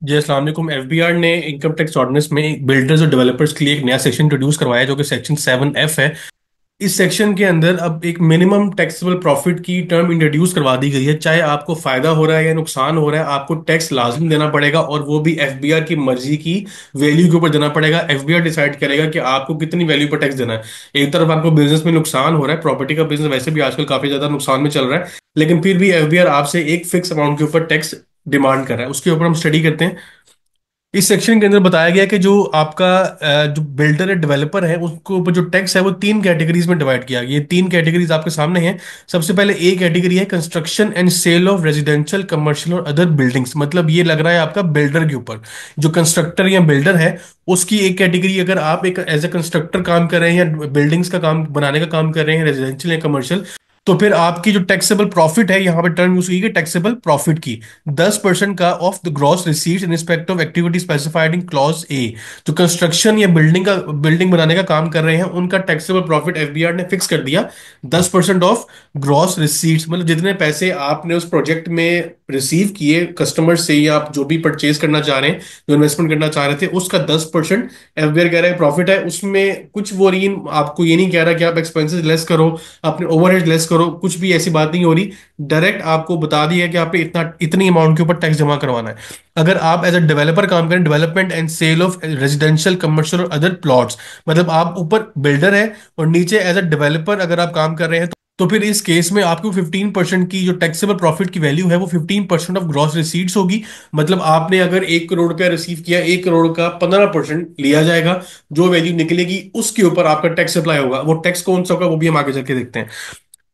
जी अस्सलाम वालेकुम। एफबीआर ने इनकम टैक्स ऑर्डिनेंस में बिल्डर्स और डेवलपर्स के लिए एक नया सेक्शन इंट्रोड्यूस करवाया है जो कि सेक्शन 7F है। इस सेक्शन के अंदर अब एक मिनिमम टैक्सेबल प्रॉफिट की टर्म इंट्रोड्यूस करवा दी गई है। चाहे आपको फायदा हो रहा है या नुकसान हो रहा है, आपको टैक्स लाजमी देना पड़ेगा, और वो भी एफबीआर की मर्जी की वैल्यू के ऊपर देना पड़ेगा। एफबीआर डिसाइड करेगा कि आपको कितनी वैल्यू पर टैक्स देना है। एक तरफ आपको बिजनेस में नुकसान हो रहा है, प्रॉपर्टी का बिजनेस वैसे भी आजकल काफी ज्यादा नुकसान में चल रहा है, लेकिन फिर भी एफबीआर आपसे एक फिक्स अमाउंट के ऊपर टैक्स डिमांड कर रहा है। उसके ऊपर हम स्टडी करते हैं। इस सेक्शन के अंदर बताया गया कि जो आपका जो बिल्डर है, डेवलपर है, उसके ऊपर जो टैक्स है वो तीन कैटेगरीज में डिवाइड किया गया। ये तीन कैटेगरीज आपके सामने हैं। सबसे पहले ए कैटेगरी है construction and sale of residential, commercial और अदर बिल्डिंग्स। मतलब ये लग रहा है आपका बिल्डर के ऊपर। जो कंस्ट्रक्टर या बिल्डर है, उसकी एक कैटेगरी, अगर आप एक एज ए कंस्ट्रक्टर काम कर रहे हैं या बिल्डिंग्स का काम बनाने का काम कर रहे हैं, रेजिडेंशियल या कमर्शियल, तो फिर आपकी जो टैक्सेबल प्रॉफिट है, यहां पे टर्म यूज की गई टैक्सेबल प्रॉफिट की, 10% का of the gross receipts in respect of activity specified in clause A. जो कंस्ट्रक्शन या बिल्डिंग बनाने का काम कर रहे हैं, उनका टैक्सेबल प्रॉफिट एफबीआर ने फिक्स कर दिया 10% ऑफ ग्रॉस रिसीट्स। मतलब जितने पैसे आपने उस प्रोजेक्ट में रिसीव किए कस्टमर से, या आप जो भी परचेज करना चाह रहे हैं, जो इन्वेस्टमेंट करना चाह रहे थे, उसका 10% एफबीआर कह रहा है प्रॉफिट है। उसमें कुछ वो नहीं, आपको ये नहीं कह रहा कि आप एक्सपेंसेस लेस करो, अपने ओवरहेड लेस करो, कुछ भी ऐसी बात नहीं हो रही। डायरेक्ट आपको बता दिया कि आप पे इतना इतनी अमाउंट के ऊपर टैक्स जमा करवाना है। अगर आप एज अ डेवलपर काम करें, development and sale of residential, commercial और अदर प्लॉट्स, मतलब आप ऊपर बिल्डर है और नीचे एज अ डेवलपर अगर आप काम कर रहे हैं, तो फिर इस केस में आपको 15% की जो टैक्सेबल प्रॉफिट की वैल्यू है वो 15% ऑफ ग्रॉस रिसीट्स होगी। मतलब आपने अगर 1 करोड़ का रिसीव किया, 1 करोड़ का 15% लिया जाएगा। जो वैल्यू निकलेगी उसके ऊपर आपका टैक्स अप्लाई होगा। वो टैक्स कौन सा होगा वो भी हम आगे चल के देखते हैं।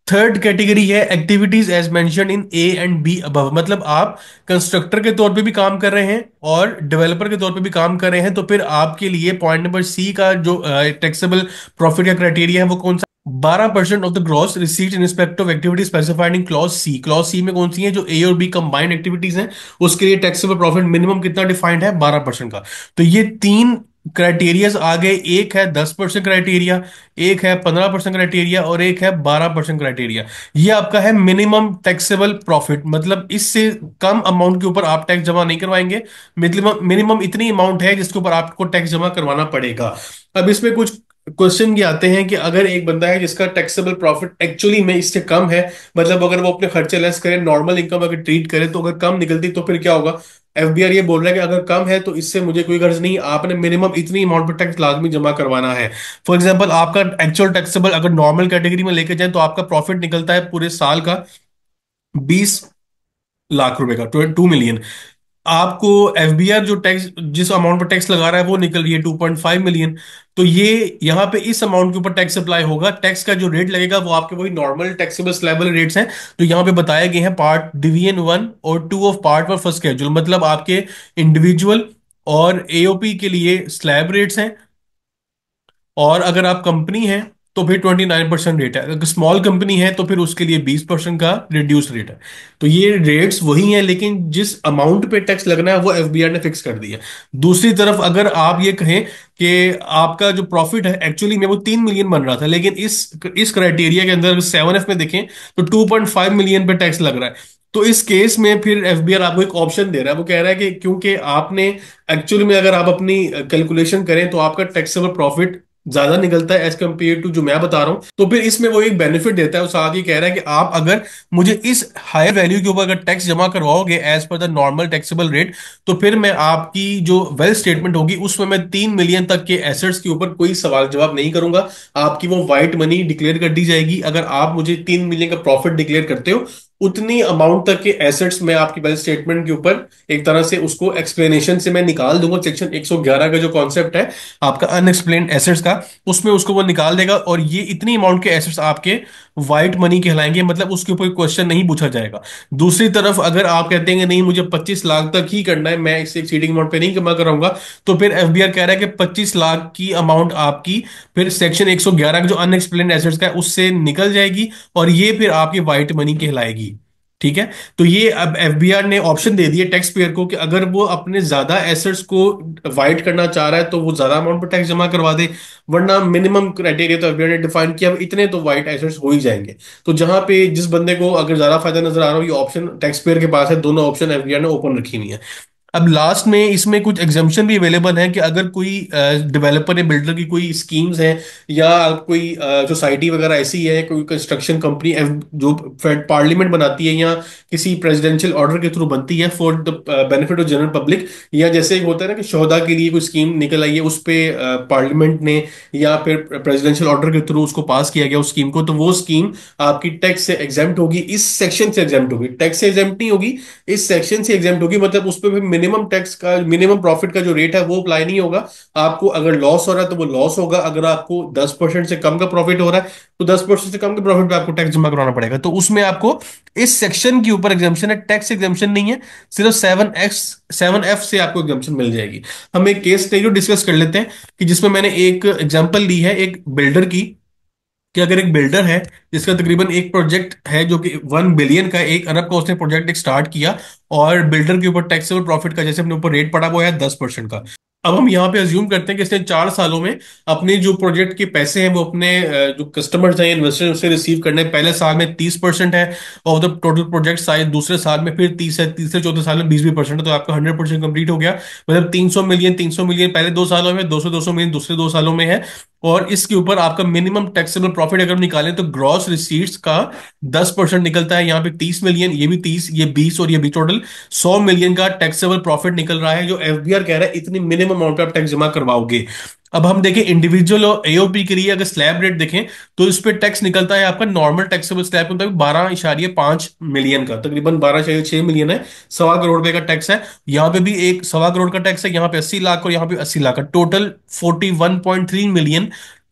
थर्ड कैटेगरी है activities as mentioned in A and B above. मतलब आप कंस्ट्रक्टर के तौर पे भी काम कर रहे हैं और डेवलपर के तौर पे भी काम कर रहे हैं, तो फिर आपके लिए पॉइंट नंबर सी का जो टैक्सेबल प्रॉफिट का क्राइटेरिया है वो कौन सा? 12% of the gross receipt in respect of activity specified in clause C. Clause C में कौन सी है? जो ए और बी कंबाइंड एक्टिविटीज हैं, उसके लिए टैक्सेबल प्रॉफिट मिनिमम कितना डिफाइंड है? 12% का। तो ये तीन क्राइटेरियाज आ गए। एक है 10% क्राइटेरिया, एक है 15% क्राइटेरिया और एक है 12% क्राइटेरिया। ये आपका है मिनिमम टैक्सेबल प्रॉफिट। मतलब इससे कम अमाउंट के ऊपर आप टैक्स जमा नहीं करवाएंगे। मिनिमम मिनिमम इतनी अमाउंट है जिसके ऊपर आपको टैक्स जमा करवाना पड़ेगा। अब इसमें कुछ क्वेश्चन ये आते हैं कि अगर एक बंदा है जिसका टैक्सेबल प्रॉफिट एक्चुअली में इससे कम है, मतलब अगर वो अपने खर्चे लेस करे, नॉर्मल इनकम अगर ट्रीट करे, तो अगर कम निकलती तो फिर क्या होगा? एफबीआर ये बोल रहा है कि अगर कम है तो इससे मुझे कोई गर्ज नहीं, आपने मिनिमम इतनी अमाउंट पर टैक्स लाजमी जमा करवाना है। फॉर एग्जाम्पल, आपका एक्चुअल टैक्सेबल अगर नॉर्मल कैटेगरी में लेके जाए तो आपका प्रॉफिट निकलता है पूरे साल का 20 लाख रुपए का, 2 मिलियन। आपको एफबीआर जो टैक्स, जिस अमाउंट पर टैक्स लगा रहा है वो निकल रही है 2.5 मिलियन। तो ये यहाँ पे इस अमाउंट के ऊपर टैक्स अप्लाई होगा। टैक्स का जो रेट लगेगा वो आपके वही नॉर्मल टैक्सेबल स्लैबल रेट्स हैं जो यहाँ पे बताए गए हैं, पार्ट डिवीजन 1 और 2 of part one first schedule. मतलब आपके इंडिविजुअल और एओपी के लिए स्लैब रेट्स हैं, और अगर आप कंपनी हैं तो फिर 29% रेट है। अगर स्मॉल कंपनी है तो फिर उसके लिए 20% का रिड्यूस रेट है। तो ये रेट्स वही हैं, लेकिन जिस अमाउंट पे टैक्स लगना है वो एफबीआर ने फिक्स कर दिया। दूसरी तरफ अगर आप ये कहें कि आपका जो प्रॉफिट है एक्चुअली में वो 3 मिलियन बन रहा था, लेकिन इस क्राइटेरिया के अंदर 7F में देखें तो 2.5 मिलियन पे टैक्स लग रहा है। तो इस केस में फिर एफबीआर आपको एक ऑप्शन दे रहा है। वो कह रहा है कि क्योंकि आपने एक्चुअली में, अगर आप अपनी कैलकुलेशन करें तो आपका टैक्सेबल प्रॉफिट ज्यादा निकलता है एज कम्पेयर टू जो मैं बता रहा हूं, तो फिर इसमें वो एक बेनिफिट देता है। वो साथ ही कह रहा है कि आप अगर मुझे इस हायर वैल्यू के ऊपर अगर टैक्स जमा करवाओगे as per the normal taxable rate, तो फिर मैं आपकी जो वेल्थ स्टेटमेंट होगी उसमें मैं 3 मिलियन तक के एसेट्स के ऊपर कोई सवाल जवाब नहीं करूंगा। आपकी वो व्हाइट मनी डिक्लेयर कर दी जाएगी। अगर आप मुझे 3 मिलियन का प्रॉफिट डिक्लेयर करते हो, उतनी अमाउंट तक के एसेट्स मैं आपकी बैलेंस स्टेटमेंट के ऊपर एक तरह से उसको एक्सप्लेनेशन से मैं निकाल दूंगा। सेक्शन 111 का जो कॉन्सेप्ट है आपका अनएक्सप्लेन्ड एसेट्स का, उसमें उसको वो निकाल देगा, और ये इतनी अमाउंट के एसेट्स आपके व्हाइट मनी कहलाएंगे। मतलब उसके ऊपर क्वेश्चन नहीं पूछा जाएगा। दूसरी तरफ अगर आप कहते हैं कि नहीं, मुझे 25 लाख तक ही करना है, मैं इससे एक्सीडिंग अमाउंट पे नहीं जमा कराऊंगा, तो फिर एफबीआर कह रहा है कि 25 लाख की अमाउंट आपकी फिर सेक्शन 111 का जो अनएक्सप्लेन्ड एसेट्स का है उससे निकल जाएगी, और ये फिर आपकी व्हाइट मनी कहलाएगी। ठीक है। तो ये अब एफबीआर ने ऑप्शन दे दिया टैक्स पेयर को कि अगर वो अपने ज्यादा एसेट्स को वाइट करना चाह रहा है तो वो ज्यादा अमाउंट पर टैक्स जमा करवा दे, वरना मिनिमम क्राइटेरिया तो एफबीआर ने डिफाइन किया, अब इतने तो वाइट एसेट्स हो ही जाएंगे। तो जहां पे जिस बंदे को अगर ज्यादा फायदा नजर आ रहा हो, ये ऑप्शन टैक्स पेयर के पास है। दोनों ऑप्शन एफबीआर ने ओपन रखी हुई है। अब लास्ट में इसमें कुछ एग्जाम्पशन भी अवेलेबल है कि अगर कोई डेवलपर या बिल्डर की कोई स्कीम्स हैं, या कोई सोसाइटी वगैरह ऐसी है, कोई कंस्ट्रक्शन कंपनी जो पार्लियामेंट बनाती है या किसी प्रेसिडेंशियल ऑर्डर के थ्रू बनती है for the benefit of general public, या जैसे एक होता है ना कि शोहदा के लिए कोई स्कीम निकल आई है, उस पे पार्लियामेंट ने या फिर प्रेसिडेंशियल ऑर्डर के थ्रू उसको पास किया गया उस स्कीम को, तो वो स्कीम आपकी टैक्स से एग्जेम्प्ट होगी, इस सेक्शन से एग्जेम्प्ट होगी, टैक्स से एग्जेम्प्ट नहीं होगी, इस सेक्शन से एग्जेम्प्ट होगी। मतलब उस पर मिनिमम टैक्स का, मिनिमम प्रॉफिट का जो रेट है वो अप्लाई नहीं होगा। आपको अगर लॉस हो रहा है तो वो लॉस होगा, अगर आपको 10% से कम का प्रॉफिट हो रहा है तो 10% से कम के प्रॉफिट पे आपको टैक्स जमा कराना पड़ेगा। तो उसमें आपको इस सेक्शन के ऊपर एग्जाम्पशन है, टैक्स एग्जाम्पशन नहीं है। सिर्फ 7F से आपको एग्जाम्पशन मिल जाएगी। हम एक केस स्टडी डिस्कस कर लेते हैं कि जिसमें मैंने एक एग्जांपल ली है एक बिल्डर की, कि अगर एक बिल्डर है जिसका तकरीबन एक प्रोजेक्ट है जो कि 1 बिलियन का, 1 अरब का उसने प्रोजेक्ट एक स्टार्ट किया, और बिल्डर के ऊपर टैक्सेबल प्रॉफिट का जैसे अपने ऊपर रेट पड़ा वो है 10% का। अब हम यहाँ पे अज्यूम करते हैं कि इसने 4 सालों में अपने जो प्रोजेक्ट के पैसे हैं वो अपने जो कस्टमर्स हैं, इन्वेस्टर्स से रिसीव करने हैं। पहले साल में 30% है of the total project size, दूसरे साल में फिर 30 है, तीसरे चौथे साल में 20% है, तो आपका 100% कंप्लीट हो गया। मतलब 300 मिलियन, 300 मिलियन पहले 2 सालों में, 200 मिलियन दूसरे 2 सालों में है। और इसके ऊपर आपका मिनिमम टैक्सेबल प्रॉफिट अगर हम निकालें तो ग्रॉस रिसीट्स का 10% निकलता है। यहाँ पे 30 मिलियन, ये भी 30, ये 20, और ये भी टोटल 100 मिलियन का टैक्सेबल प्रॉफिट निकल रहा है, जो एफबीआर कह रहा है इतनी मिनिमम अमाउंट पे आप टैक्स जमा करवाओगे। अब हम देखें इंडिविजुअल और एओपी के लिए अगर स्लैब रेट देखें तो इस पे टैक्स निकलता है आपका, नॉर्मल टैक्सेबल स्लैब के मुताबिक 12.5 मिलियन का, तकरीबन 12.6 मिलियन है, 1.25 करोड़ रुपए का टैक्स है। यहाँ पे भी एक 1.25 करोड़ का टैक्स है, यहाँ पे 80 लाख और यहाँ पे 80 लाख का, टोटल 41.3 मिलियन,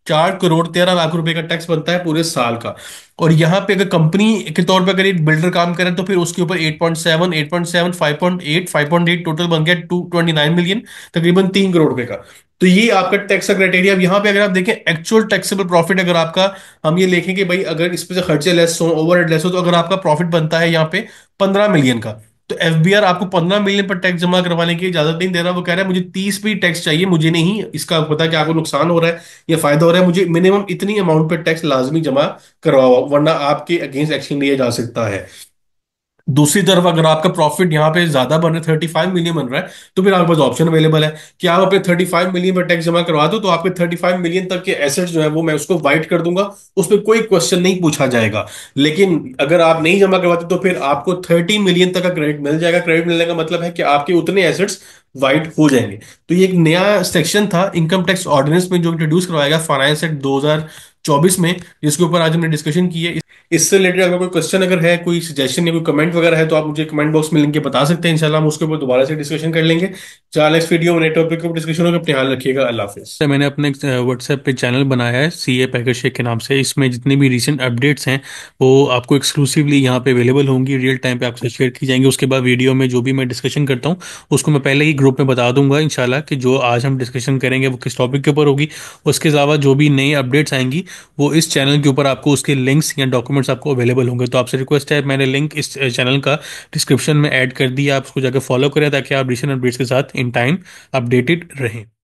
4 करोड़ 13 लाख रुपए का टैक्स बनता है पूरे साल का। और यहाँ पे अगर कंपनी के तौर पे अगर एक बिल्डर काम करे तो फिर उसके ऊपर 8.7, 8.7, 5.8, 5.8 टोटल बन गया 229 मिलियन, तकरीबन 3 करोड़ रुपए का। तो ये आपका टैक्स का क्राइटेरिया। अब यहाँ पे अगर आप देखें एक्चुअल टैक्सेबल प्रॉफिट, अगर आपका, हम ये लिखें कि भाई अगर इस पे से खर्चे लेस हो, ओवरहेड लेस हो, तो अगर आपका प्रॉफिट बनता है यहाँ पे 15 मिलियन का, तो एफबीआर आपको 15 मिलियन पर टैक्स जमा करवाने की इजाजत नहीं दे रहा। वो कह रहा है मुझे 30 पे ही टैक्स चाहिए, मुझे नहीं इसका पता कि आपको नुकसान हो रहा है या फायदा हो रहा है, मुझे मिनिमम इतनी अमाउंट पर टैक्स लाजमी जमा करवाओ, वरना आपके अगेंस्ट एक्शन लिया जा सकता है। दूसरी तरफ अगर आपका प्रॉफिट यहाँ पे ज्यादा बन रहा है, 35 मिलियन बन रहा है, तो फिर आपके पास ऑप्शन अवेलेबल है कि आप अपने 35 मिलियन पर टैक्स जमा करवा दो, तो आपके 35 मिलियन तक के एसेट्स जो है वो मैं उसको वाइट कर दूंगा, उस पर कोई क्वेश्चन नहीं पूछा जाएगा। लेकिन अगर आप नहीं जमा करवाते तो फिर आपको 30 मिलियन तक का क्रेडिट मिल जाएगा। क्रेडिट मिलने का मतलब है कि आपके उतने एसेट्स वाइट हो जाएंगे। तो ये एक नया सेक्शन था इनकम टैक्स ऑर्डिनेंस में जो इंट्रोड्यूस करवाया गया फाइनेंस एक्ट 2024 में, जिसके ऊपर आज हमने डिस्कशन की है। इससे रिलेटेड अगर कोई क्वेश्चन अगर है, कोई सजेशन या कोई कमेंट वगैरह है, तो आप मुझे कमेंट बॉक्स में लिख के बता सकते हैं। इंशाल्लाह हम उसके ऊपर दोबारा से डिस्कशन कर लेंगे। चलो नेक्स्ट वीडियो में नए टॉपिक के ऊपर डिस्कशन होगा। अपने ध्यान रखिएगा। अल्लाह हाफिज। तो मैंने अपने व्हाट्सएप पे चैनल बनाया है सीए पैकेज शेख के नाम से। इसमें जितनी भी रीसेंट अपडेट्स हैं वो आपको एक्सक्लूसिवली यहाँ पे अवेलेबल होंगी, रियल टाइम पे आपसे शेयर की जाएंगी। उसके बाद वीडियो में जो भी मैं डिस्कशन करता हूँ उसको मैं पहले ही ग्रुप में बता दूंगा इंशाल्लाह कि जो आज हम डिस्कशन करेंगे वो किस टॉपिक के ऊपर होगी। उसके अलावा जो भी नई अपडेट्स आएंगी वो इस चैनल के ऊपर आपको उसके लिंक्स या डॉक्यूमेंट्स आपको अवेलेबल होंगे। तो आपसे रिक्वेस्ट है, मैंने लिंक इस चैनल का डिस्क्रिप्शन में ऐड कर दिया, आप उसको जाकर फॉलो करें ताकि आप रिसेंट अपडेट्स के साथ इन टाइम अपडेटेड रहें।